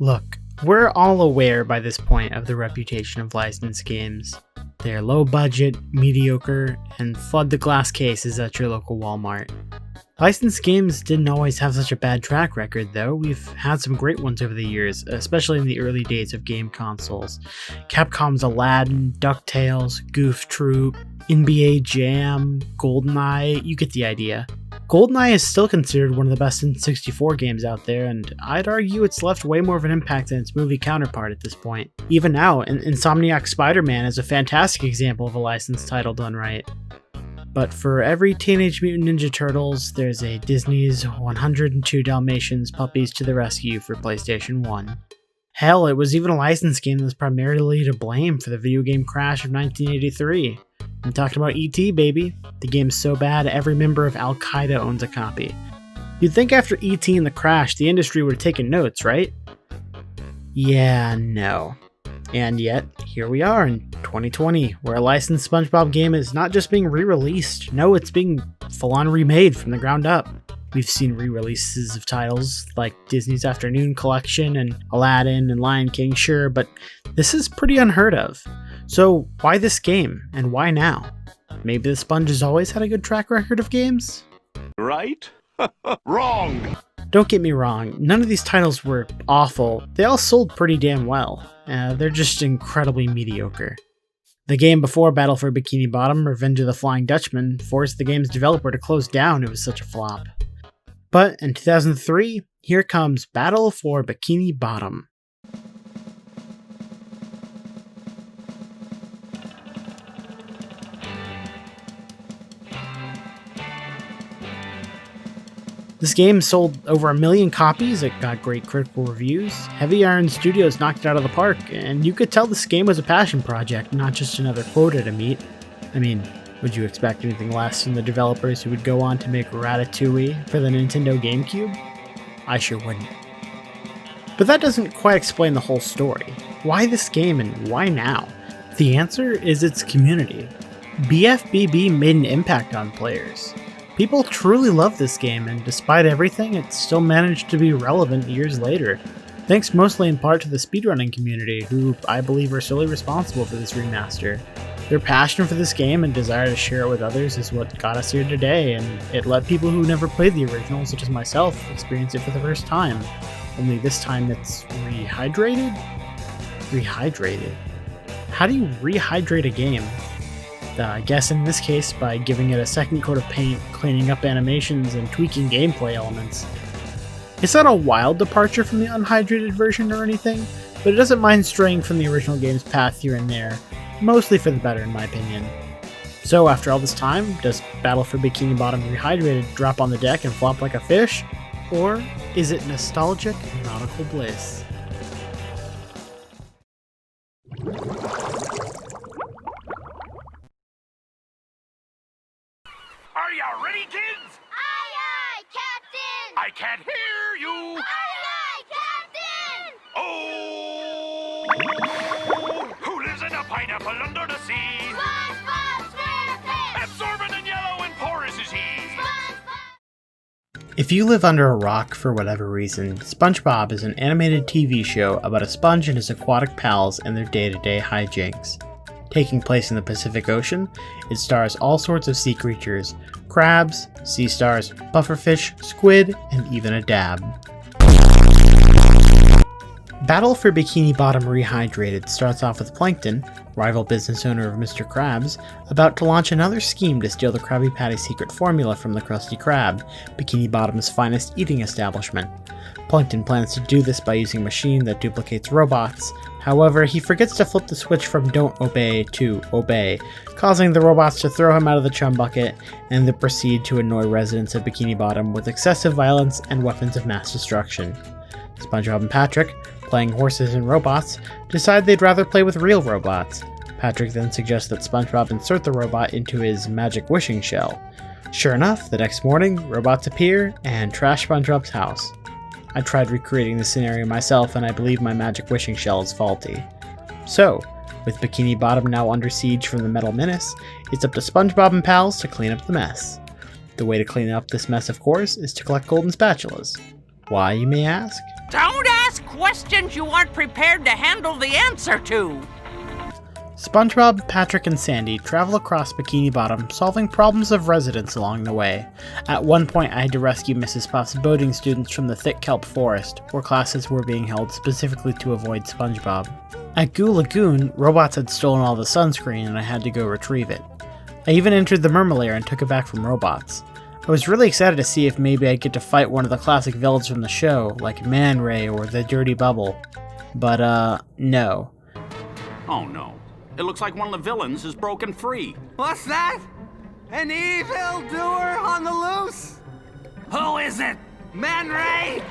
Look, we're all aware by this point of the reputation of licensed games. They're low budget, mediocre, and flood the glass cases at your local Walmart. Licensed games didn't always have such a bad track record though. We've had some great ones over the years, especially in the early days of game consoles. Capcom's Aladdin, DuckTales, Goof Troop, NBA Jam, GoldenEye, you get the idea. GoldenEye is still considered one of the best N64 games out there, and I'd argue it's left way more of an impact than its movie counterpart at this point. Even now, Insomniac's Spider-Man is a fantastic example of a licensed title done right. But for every Teenage Mutant Ninja Turtles, there's a Disney's 102 Dalmatians Puppies to the Rescue for PlayStation 1. Hell, it was even a licensed game that was primarily to blame for the video game crash of 1983. I'm talking about E.T., baby. The game's so bad, every member of Al-Qaeda owns a copy. You'd think after E.T. and the crash, the industry would have taken notes, right? Yeah, no. And yet, here we are in 2020, where a licensed SpongeBob game is not just being re-released, no, it's being full-on remade from the ground up. We've seen re-releases of titles like Disney's Afternoon Collection and Aladdin and Lion King, sure, but this is pretty unheard of. So why this game, and why now? Maybe the Sponge has always had a good track record of games? Right? Wrong! Don't get me wrong, none of these titles were awful. They all sold pretty damn well. They're just incredibly mediocre. The game before Battle for Bikini Bottom, Revenge of the Flying Dutchman, forced the game's developer to close down, it was such a flop. But in 2003, here comes Battle for Bikini Bottom. This game sold over 1 million copies, it got great critical reviews, Heavy Iron Studios knocked it out of the park, and you could tell this game was a passion project, not just another quota to meet. I mean, would you expect anything less from the developers who would go on to make Ratatouille for the Nintendo GameCube? I sure wouldn't. But that doesn't quite explain the whole story. Why this game and why now? The answer is its community. BfBB made an impact on players. People truly love this game, and despite everything, it still managed to be relevant years later. Thanks mostly in part to the speedrunning community, who I believe are solely responsible for this remaster. Their passion for this game and desire to share it with others is what got us here today, and it let people who never played the original, such as myself, experience it for the first time. Only this time it's rehydrated? Rehydrated? How do you rehydrate a game? I guess in this case by giving it a second coat of paint, cleaning up animations, and tweaking gameplay elements. It's not a wild departure from the unhydrated version or anything, but it doesn't mind straying from the original game's path here and there, mostly for the better in my opinion. So after all this time, does Battle for Bikini Bottom Rehydrated drop on the deck and flop like a fish? Or is it nostalgic nautical bliss? Are ya ready, kids? Aye, aye, Captain! I can't hear you! Aye, aye, Captain! Oh! Who lives in a pineapple under the sea? SpongeBob SquarePants! Absorbent and yellow and porous is he! If you live under a rock for whatever reason, SpongeBob is an animated TV show about a sponge and his aquatic pals and their day-to-day hijinks. Taking place in the Pacific Ocean, it stars all sorts of sea creatures, crabs, sea stars, pufferfish, squid, and even a dab. Battle for Bikini Bottom Rehydrated starts off with Plankton, rival business owner of Mr. Krabs, about to launch another scheme to steal the Krabby Patty secret formula from the Krusty Krab, Bikini Bottom's finest eating establishment. Plankton plans to do this by using a machine that duplicates robots. However, he forgets to flip the switch from don't obey to obey, causing the robots to throw him out of the chum bucket, and then proceed to annoy residents of Bikini Bottom with excessive violence and weapons of mass destruction. SpongeBob and Patrick, playing horses and robots, decide they'd rather play with real robots. Patrick then suggests that SpongeBob insert the robot into his magic wishing shell. Sure enough, the next morning, robots appear and trash SpongeBob's house. I tried recreating the scenario myself, and I believe my magic wishing shell is faulty. So, with Bikini Bottom now under siege from the Metal Menace, it's up to SpongeBob and pals to clean up the mess. The way to clean up this mess, of course, is to collect golden spatulas. Why, you may ask? Don't ask It's questions you aren't prepared to handle the answer to. SpongeBob, Patrick, and Sandy travel across Bikini Bottom, solving problems of residents along the way. At one point, I had to rescue Mrs. Puff's boating students from the thick kelp forest, where classes were being held specifically to avoid SpongeBob. At Goo Lagoon, robots had stolen all the sunscreen and I had to go retrieve it. I even entered the Mermalair and took it back from robots. I was really excited to see if maybe I'd get to fight one of the classic villains from the show, like Man Ray or the Dirty Bubble. But, no. Oh no. It looks like one of the villains is broken free. What's that? An evildoer on the loose? Who is it? Man Ray?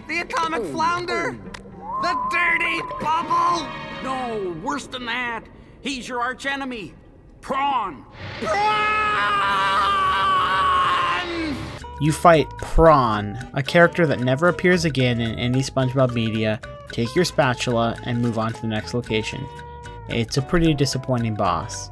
The atomic flounder? The dirty bubble? No, worse than that. He's your archenemy. Prawn. Prawn! You fight Prawn, a character that never appears again in any SpongeBob media, take your spatula, and move on to the next location. It's a pretty disappointing boss.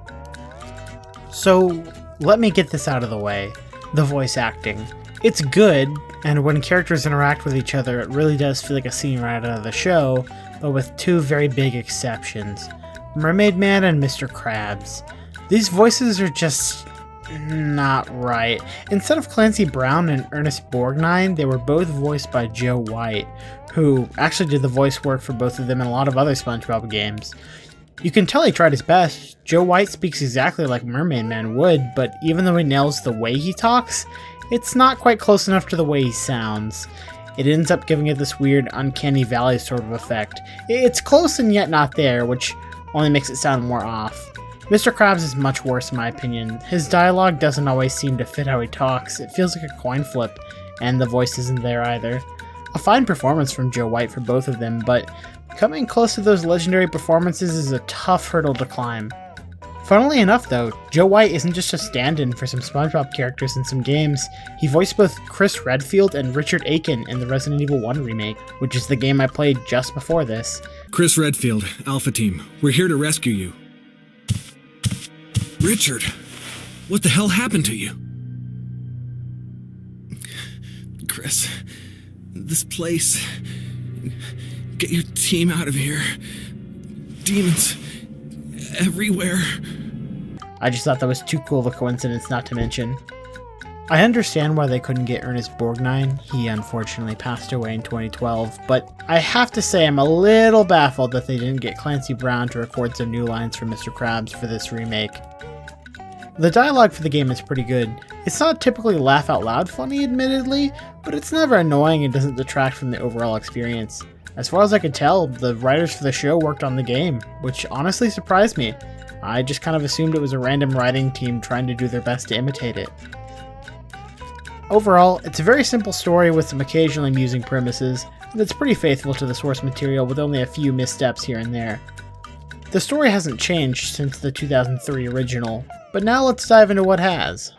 So, let me get this out of the way. The voice acting. It's good, and when characters interact with each other, it really does feel like a scene right out of the show, but with two very big exceptions. Mermaid Man and Mr. Krabs. These voices are just not right. Instead of Clancy Brown and Ernest Borgnine, they were both voiced by Joe White, who actually did the voice work for both of them in a lot of other SpongeBob games. You can tell he tried his best. Joe White speaks exactly like Mermaid Man would, but even though he nails the way he talks, it's not quite close enough to the way he sounds. It ends up giving it this weird uncanny valley sort of effect. It's close and yet not there, which only makes it sound more off. Mr. Krabs is much worse in my opinion. His dialogue doesn't always seem to fit how he talks. It feels like a coin flip, and the voice isn't there either. A fine performance from Joe White for both of them, but coming close to those legendary performances is a tough hurdle to climb. Funnily enough though, Joe White isn't just a stand-in for some SpongeBob characters in some games. He voiced both Chris Redfield and Richard Aiken in the Resident Evil 1 remake, which is the game I played just before this. Chris Redfield, Alpha Team. We're here to rescue you. Richard, what the hell happened to you? Chris, this place... Get your team out of here. Demons everywhere. I just thought that was too cool of a coincidence not to mention. I understand why they couldn't get Ernest Borgnine. He unfortunately passed away in 2012, but I have to say I'm a little baffled that they didn't get Clancy Brown to record some new lines for Mr. Krabs for this remake. The dialogue for the game is pretty good. It's not typically laugh out loud funny, admittedly, but it's never annoying and doesn't detract from the overall experience. As far as I could tell, the writers for the show worked on the game, which honestly surprised me. I just kind of assumed it was a random writing team trying to do their best to imitate it. Overall, it's a very simple story with some occasionally amusing premises, and it's pretty faithful to the source material with only a few missteps here and there. The story hasn't changed since the 2003 original, but now let's dive into what has.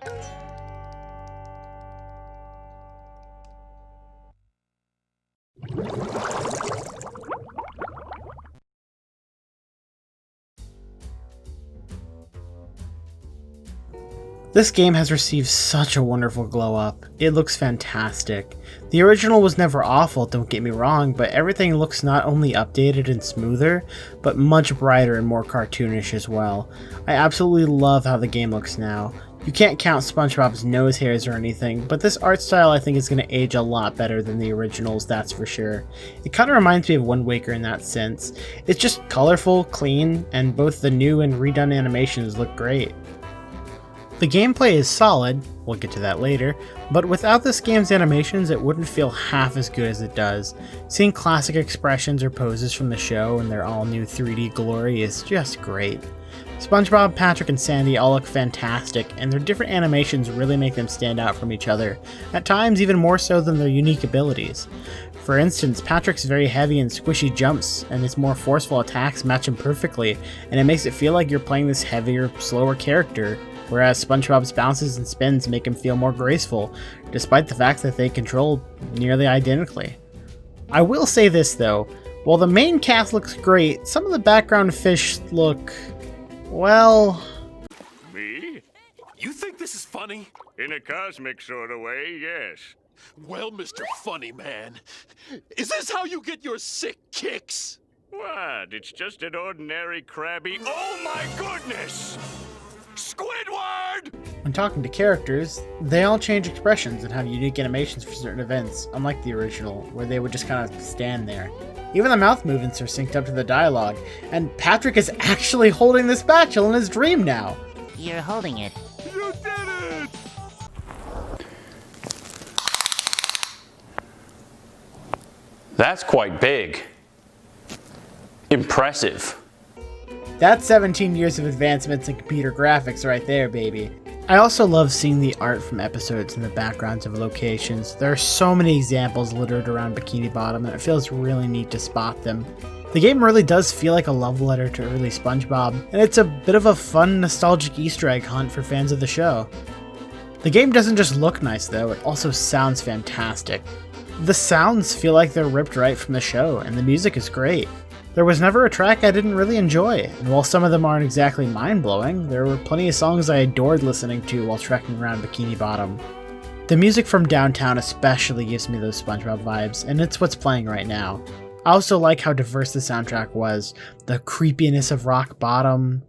This game has received such a wonderful glow up. It looks fantastic. The original was never awful, don't get me wrong, but everything looks not only updated and smoother, but much brighter and more cartoonish as well. I absolutely love how the game looks now. You can't count SpongeBob's nose hairs or anything, but this art style I think is going to age a lot better than the originals, that's for sure. It kind of reminds me of Wind Waker in that sense. It's just colorful, clean, and both the new and redone animations look great. The gameplay is solid, we'll get to that later, but without this game's animations it wouldn't feel half as good as it does. Seeing classic expressions or poses from the show in their all new 3D glory is just great. SpongeBob, Patrick, and Sandy all look fantastic, and their different animations really make them stand out from each other, at times even more so than their unique abilities. For instance, Patrick's very heavy and squishy jumps and his more forceful attacks match him perfectly, and it makes it feel like you're playing this heavier, slower character, whereas SpongeBob's bounces and spins make him feel more graceful, despite the fact that they control nearly identically. I will say this though, while the main cast looks great, some of the background fish look... well... Me? You think this is funny? In a cosmic sort of way, yes. Well, Mr. Funny Man, is this how you get your sick kicks? What? It's just an ordinary crabby. Oh my goodness! Squidward! When talking to characters, they all change expressions and have unique animations for certain events, unlike the original, where they would just kind of stand there. Even the mouth movements are synced up to the dialogue, and Patrick is actually holding the spatula in his dream now. You're holding it. You did it! That's quite big. Impressive. That's 17 years of advancements in computer graphics right there, baby. I also love seeing the art from episodes in the backgrounds of locations. There are so many examples littered around Bikini Bottom, and it feels really neat to spot them. The game really does feel like a love letter to early SpongeBob, and it's a bit of a fun, nostalgic Easter egg hunt for fans of the show. The game doesn't just look nice though, it also sounds fantastic. The sounds feel like they're ripped right from the show, and the music is great. There was never a track I didn't really enjoy, and while some of them aren't exactly mind-blowing, there were plenty of songs I adored listening to while trekking around Bikini Bottom. The music from downtown especially gives me those SpongeBob vibes, and it's what's playing right now. I also like how diverse the soundtrack was, the creepiness of Rock Bottom,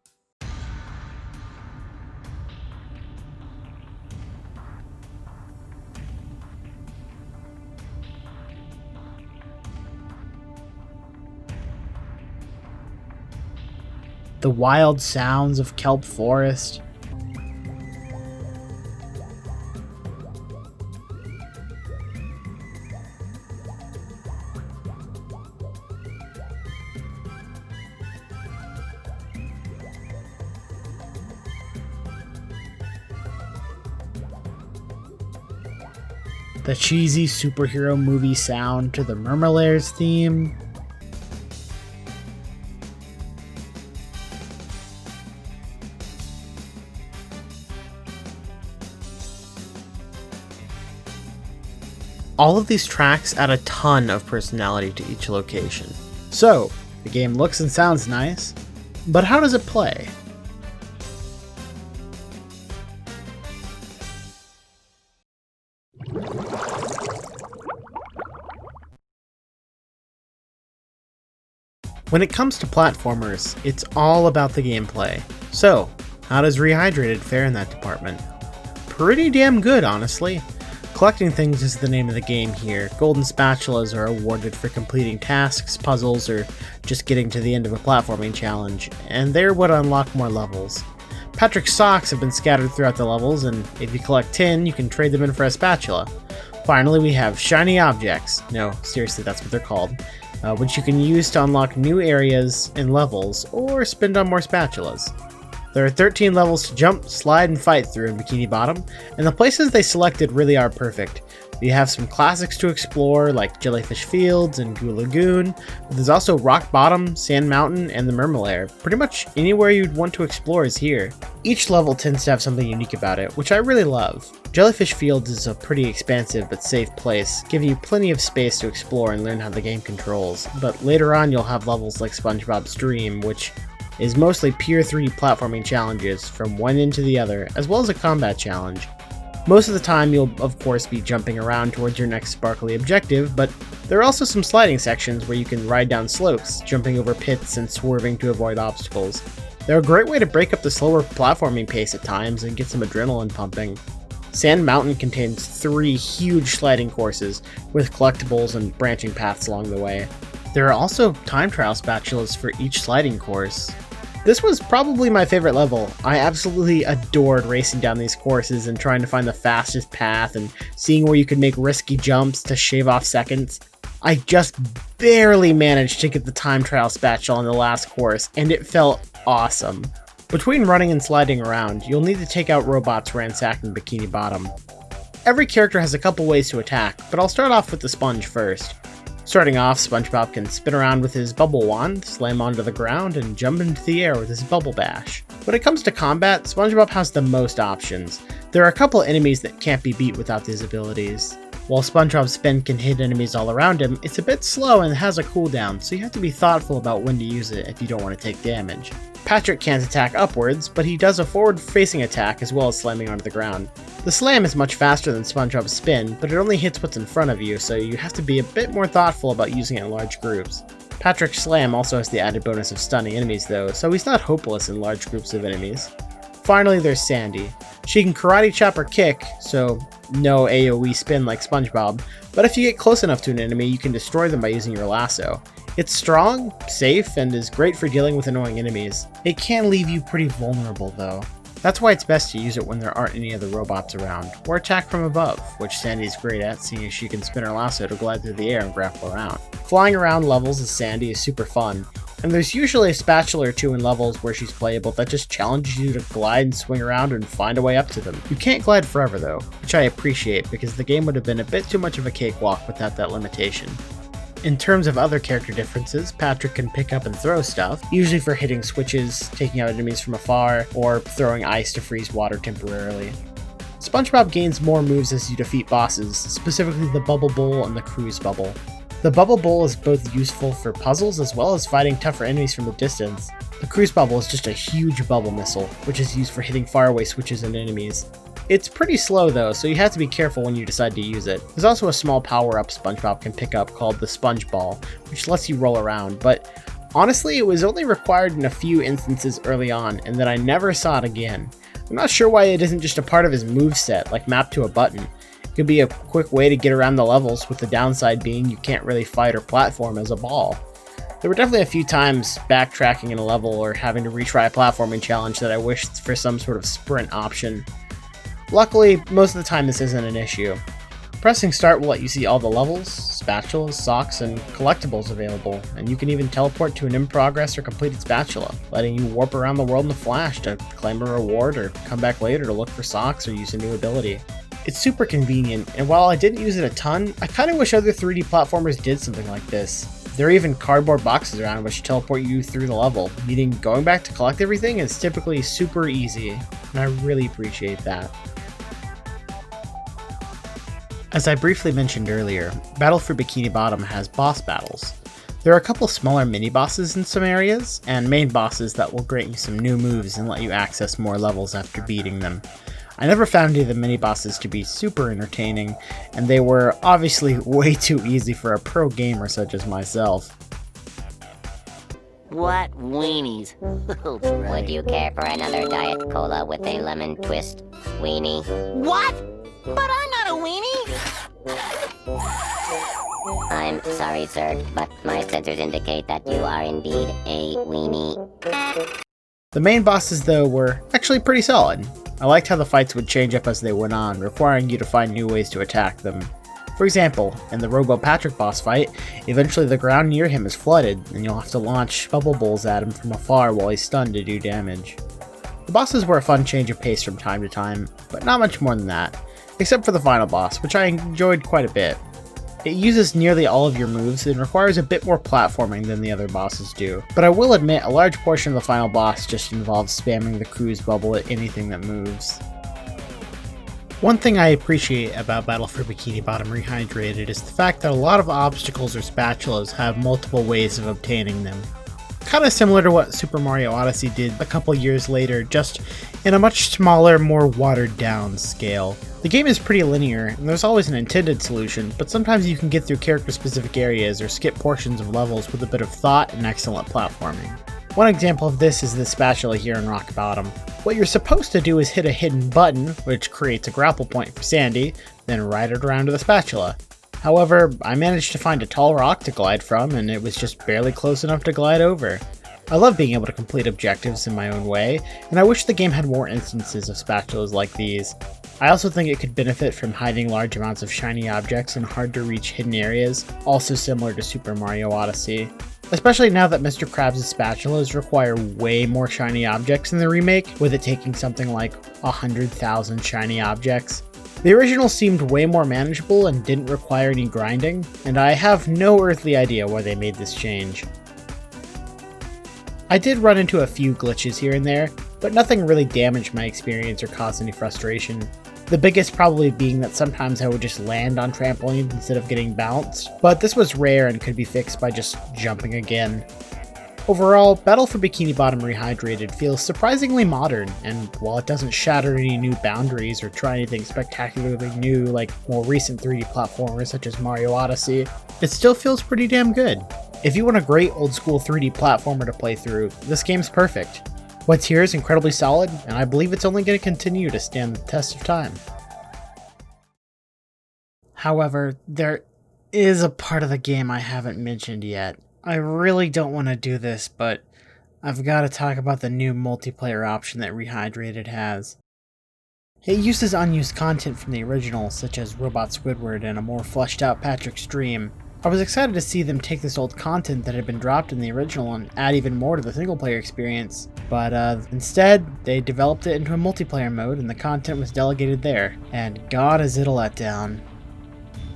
the wild sounds of Kelp Forest, the cheesy superhero movie sound to the Murmelair's theme, all of these tracks add a ton of personality to each location. So, the game looks and sounds nice, but how does it play? When it comes to platformers, it's all about the gameplay. So, how does Rehydrated fare in that department? Pretty damn good, honestly. Collecting things is the name of the game here. Golden spatulas are awarded for completing tasks, puzzles, or just getting to the end of a platforming challenge, and they're what unlock more levels. Patrick's socks have been scattered throughout the levels, and if you collect 10, you can trade them in for a spatula. Finally, we have shiny objects. No, seriously, that's what they're called. Which you can use to unlock new areas and levels, or spend on more spatulas. There are 13 levels to jump, slide, and fight through in Bikini Bottom, and the places they selected really are perfect. You have some classics to explore, like Jellyfish Fields and Goo Lagoon, but there's also Rock Bottom, Sand Mountain, and the Murmelair. Pretty much anywhere you'd want to explore is here. Each level tends to have something unique about it, which I really love. Jellyfish Fields is a pretty expansive but safe place, giving you plenty of space to explore and learn how the game controls, but later on you'll have levels like SpongeBob's Dream, which is mostly pure 3D platforming challenges from one end to the other, as well as a combat challenge. Most of the time you'll of course be jumping around towards your next sparkly objective, but there are also some sliding sections where you can ride down slopes, jumping over pits and swerving to avoid obstacles. They're a great way to break up the slower platforming pace at times and get some adrenaline pumping. Sand Mountain contains 3 huge sliding courses with collectibles and branching paths along the way. There are also time trial spatulas for each sliding course. This was probably my favorite level. I absolutely adored racing down these courses and trying to find the fastest path and seeing where you could make risky jumps to shave off seconds. I just barely managed to get the time trial spatula on the last course, and it felt awesome. Between running and sliding around, you'll need to take out robots ransacking Bikini Bottom. Every character has a couple ways to attack, but I'll start off with the sponge first. Starting off, SpongeBob can spin around with his bubble wand, slam onto the ground, and jump into the air with his bubble bash. When it comes to combat, SpongeBob has the most options. There are a couple enemies that can't be beat without these abilities. While SpongeBob's spin can hit enemies all around him, it's a bit slow and has a cooldown, so you have to be thoughtful about when to use it if you don't want to take damage. Patrick can't attack upwards, but he does a forward-facing attack as well as slamming onto the ground. The slam is much faster than SpongeBob's spin, but it only hits what's in front of you, so you have to be a bit more thoughtful about using it in large groups. Patrick's slam also has the added bonus of stunning enemies though, so he's not hopeless in large groups of enemies. Finally, there's Sandy. She can karate chop or kick, so no AoE spin like SpongeBob, but if you get close enough to an enemy, you can destroy them by using your lasso. It's strong, safe, and is great for dealing with annoying enemies. It can leave you pretty vulnerable though. That's why it's best to use it when there aren't any other robots around, or attack from above, which Sandy's great at, seeing as she can spin her lasso to glide through the air and grapple around. Flying around levels as Sandy is super fun, and there's usually a spatula or two in levels where she's playable that just challenges you to glide and swing around and find a way up to them. You can't glide forever though, which I appreciate because the game would have been a bit too much of a cakewalk without that limitation. In terms of other character differences, Patrick can pick up and throw stuff, usually for hitting switches, taking out enemies from afar, or throwing ice to freeze water temporarily. SpongeBob gains more moves as you defeat bosses, specifically the Bubble Bowl and the Cruise Bubble. The Bubble Bowl is both useful for puzzles as well as fighting tougher enemies from a distance. The Cruise Bubble is just a huge bubble missile, which is used for hitting faraway switches and enemies. It's pretty slow though, so you have to be careful when you decide to use it. There's also a small power-up SpongeBob can pick up called the Sponge Ball, which lets you roll around, but honestly it was only required in a few instances early on, and then I never saw it again. I'm not sure why it isn't just a part of his moveset, like mapped to a button. It could be a quick way to get around the levels, with the downside being you can't really fight or platform as a ball. There were definitely a few times backtracking in a level or having to retry a platforming challenge that I wished for some sort of sprint option. Luckily, most of the time this isn't an issue. Pressing start will let you see all the levels, spatulas, socks, and collectibles available, and you can even teleport to an in progress or completed spatula, letting you warp around the world in a flash to claim a reward or come back later to look for socks or use a new ability. It's super convenient, and while I didn't use it a ton, I kinda wish other 3D platformers did something like this. There are even cardboard boxes around which teleport you through the level, meaning going back to collect everything is typically super easy, and I really appreciate that. As I briefly mentioned earlier, Battle for Bikini Bottom has boss battles. There are a couple smaller mini-bosses in some areas, and main bosses that will grant you some new moves and let you access more levels after beating them. I never found any of the mini-bosses to be super entertaining, and they were obviously way too easy for a pro gamer such as myself. What weenies? Would you care for another Diet Cola with a lemon twist, weenie? What? But I'm not a weenie! I'm sorry, sir, but my sensors indicate that you are indeed a weenie. The main bosses, though, were actually pretty solid. I liked how the fights would change up as they went on, requiring you to find new ways to attack them. For example, in the Robo Patrick boss fight, eventually the ground near him is flooded, and you'll have to launch bubble bowls at him from afar while he's stunned to do damage. The bosses were a fun change of pace from time to time, but not much more than that, except for the final boss, which I enjoyed quite a bit. It uses nearly all of your moves and requires a bit more platforming than the other bosses do, but I will admit a large portion of the final boss just involves spamming the cruise bubble at anything that moves. One thing I appreciate about Battle for Bikini Bottom Rehydrated is the fact that a lot of obstacles or spatulas have multiple ways of obtaining them. Kinda similar to what Super Mario Odyssey did a couple years later, just in a much smaller, more watered down scale. The game is pretty linear, and there's always an intended solution, but sometimes you can get through character-specific areas or skip portions of levels with a bit of thought and excellent platforming. One example of this is the spatula here in Rock Bottom. What you're supposed to do is hit a hidden button, which creates a grapple point for Sandy, then ride it around to the spatula. However, I managed to find a tall rock to glide from, and it was just barely close enough to glide over. I love being able to complete objectives in my own way, and I wish the game had more instances of spatulas like these. I also think it could benefit from hiding large amounts of shiny objects in hard-to-reach hidden areas, also similar to Super Mario Odyssey. Especially now that Mr. Krabs' spatulas require way more shiny objects in the remake, with it taking something like 100,000 shiny objects. The original seemed way more manageable and didn't require any grinding, and I have no earthly idea why they made this change. I did run into a few glitches here and there, but nothing really damaged my experience or caused any frustration. The biggest probably being that sometimes I would just land on trampolines instead of getting bounced, but this was rare and could be fixed by just jumping again. Overall, Battle for Bikini Bottom Rehydrated feels surprisingly modern, and while it doesn't shatter any new boundaries or try anything spectacularly new like more recent 3D platformers such as Mario Odyssey, it still feels pretty damn good. If you want a great old school 3D platformer to play through, this game's perfect. What's here is incredibly solid, and I believe it's only going to continue to stand the test of time. However, there is a part of the game I haven't mentioned yet. I really don't want to do this, but I've got to talk about the new multiplayer option that Rehydrated has. It uses unused content from the original, such as Robot Squidward and a more fleshed out Patrick's Dream. I was excited to see them take this old content that had been dropped in the original and add even more to the single player experience, but instead, they developed it into a multiplayer mode and the content was delegated there, and God is it a letdown.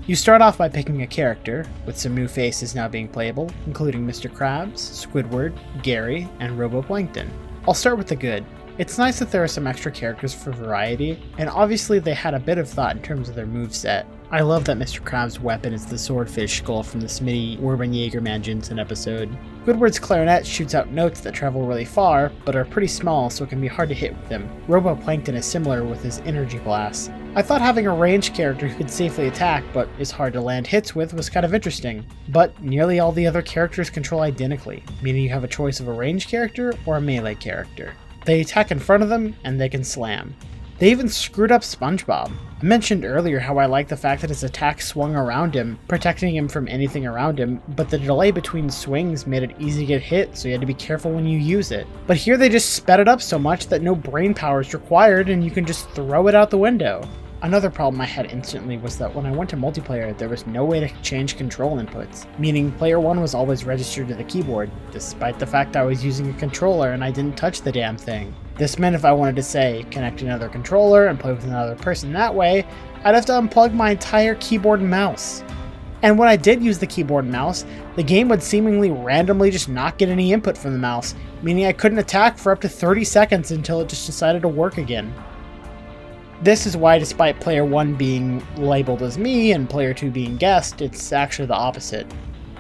You start off by picking a character, with some new faces now being playable, including Mr. Krabs, Squidward, Gary, and Roboplankton. I'll start with the good. It's nice that there are some extra characters for variety, and obviously they had a bit of thought in terms of their moveset. I love that Mr. Krabs' weapon is the swordfish skull from the Smitty Urban Jaegerman Jensen episode. Squidward's clarinet shoots out notes that travel really far, but are pretty small so it can be hard to hit with them. Roboplankton is similar with his energy blast. I thought having a ranged character who could safely attack but is hard to land hits with was kind of interesting, but nearly all the other characters control identically, meaning you have a choice of a ranged character or a melee character. They attack in front of them, and they can slam. They even screwed up SpongeBob. I mentioned earlier how I like the fact that his attack swung around him, protecting him from anything around him, but the delay between swings made it easy to get hit, so you had to be careful when you use it. But here they just sped it up so much that no brain power is required and you can just throw it out the window. Another problem I had instantly was that when I went to multiplayer, there was no way to change control inputs, meaning player 1 was always registered to the keyboard, despite the fact I was using a controller and I didn't touch the damn thing. This meant if I wanted to, say, connect another controller and play with another person that way, I'd have to unplug my entire keyboard and mouse. And when I did use the keyboard and mouse, the game would seemingly randomly just not get any input from the mouse, meaning I couldn't attack for up to 30 seconds until it just decided to work again. This is why, despite player 1 being labeled as me and player 2 being guest, it's actually the opposite.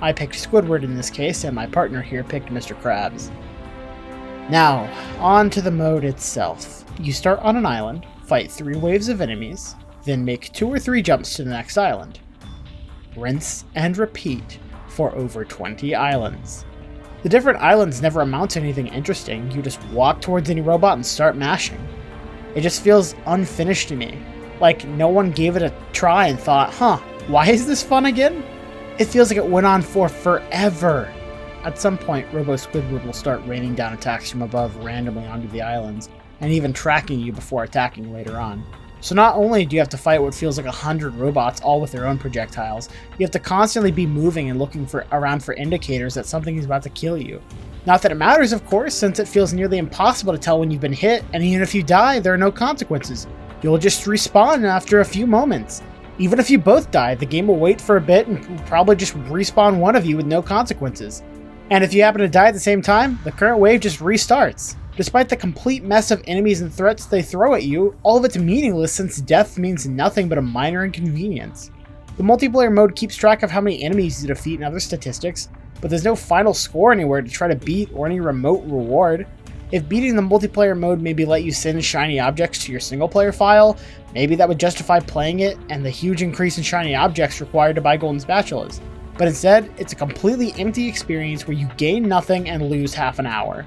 I picked Squidward in this case, and my partner here picked Mr. Krabs. Now, on to the mode itself. You start on an island, fight 3 waves of enemies, then make 2 or 3 jumps to the next island. Rinse and repeat for over 20 islands. The different islands never amount to anything interesting, you just walk towards any robot and start mashing. It just feels unfinished to me. Like no one gave it a try and thought, why is this fun again? It feels like it went on for forever. At some point, Robo Squidward will start raining down attacks from above randomly onto the islands, and even tracking you before attacking later on. So not only do you have to fight what feels like 100 robots all with their own projectiles, you have to constantly be moving and looking around for indicators that something is about to kill you. Not that it matters, of course, since it feels nearly impossible to tell when you've been hit, and even if you die, there are no consequences. You'll just respawn after a few moments. Even if you both die, the game will wait for a bit and will probably just respawn one of you with no consequences. And if you happen to die at the same time, the current wave just restarts. Despite the complete mess of enemies and threats they throw at you, all of it's meaningless since death means nothing but a minor inconvenience. The multiplayer mode keeps track of how many enemies you defeat and other statistics, but there's no final score anywhere to try to beat or any remote reward. If beating the multiplayer mode maybe let you send shiny objects to your single player file, maybe that would justify playing it and the huge increase in shiny objects required to buy golden spatulas. But instead, it's a completely empty experience where you gain nothing and lose half an hour.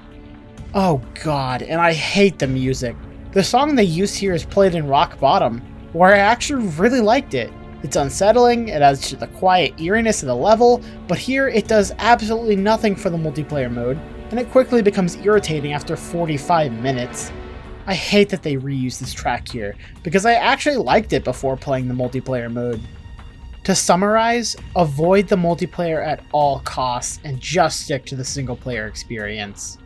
Oh god, and I hate the music. The song they use here is played in rock bottom, where I actually really liked it. It's unsettling, it adds to the quiet eeriness of the level, but here it does absolutely nothing for the multiplayer mode, and it quickly becomes irritating after 45 minutes. I hate that they reuse this track here, because I actually liked it before playing the multiplayer mode. To summarize, avoid the multiplayer at all costs and just stick to the single player experience.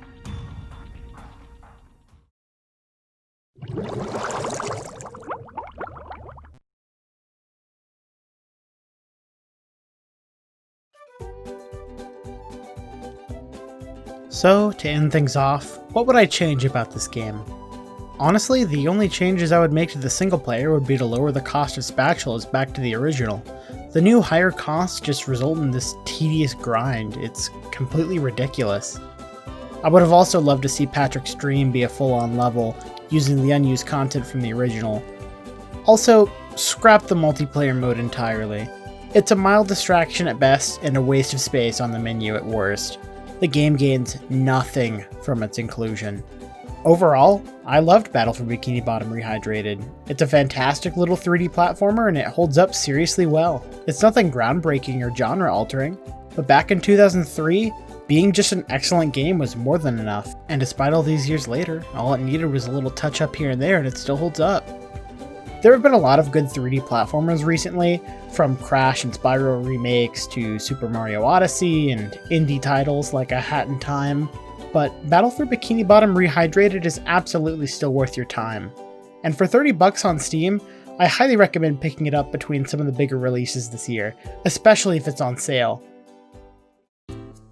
So, to end things off, what would I change about this game? Honestly, the only changes I would make to the single player would be to lower the cost of spatulas back to the original. The new higher costs just result in this tedious grind. It's completely ridiculous. I would have also loved to see Patrick's dream be a full-on level, using the unused content from the original. Also, scrap the multiplayer mode entirely. It's a mild distraction at best and a waste of space on the menu at worst. The game gains nothing from its inclusion. Overall, I loved Battle for Bikini Bottom Rehydrated. It's a fantastic little 3D platformer and it holds up seriously well. It's nothing groundbreaking or genre altering, but back in 2003, being just an excellent game was more than enough. And despite all these years later, all it needed was a little touch up here and there and it still holds up. There have been a lot of good 3D platformers recently, from Crash and Spyro remakes to Super Mario Odyssey and indie titles like A Hat in Time, but Battle for Bikini Bottom Rehydrated is absolutely still worth your time. And for $30 on Steam, I highly recommend picking it up between some of the bigger releases this year, especially if it's on sale.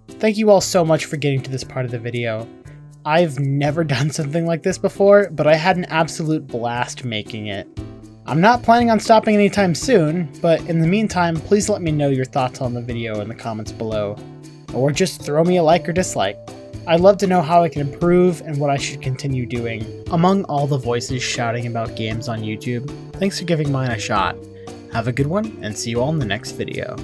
Thank you all so much for getting to this part of the video. I've never done something like this before, but I had an absolute blast making it. I'm not planning on stopping anytime soon, but in the meantime, please let me know your thoughts on the video in the comments below, or just throw me a like or dislike. I'd love to know how I can improve and what I should continue doing. Among all the voices shouting about games on YouTube, thanks for giving mine a shot. Have a good one, and see you all in the next video.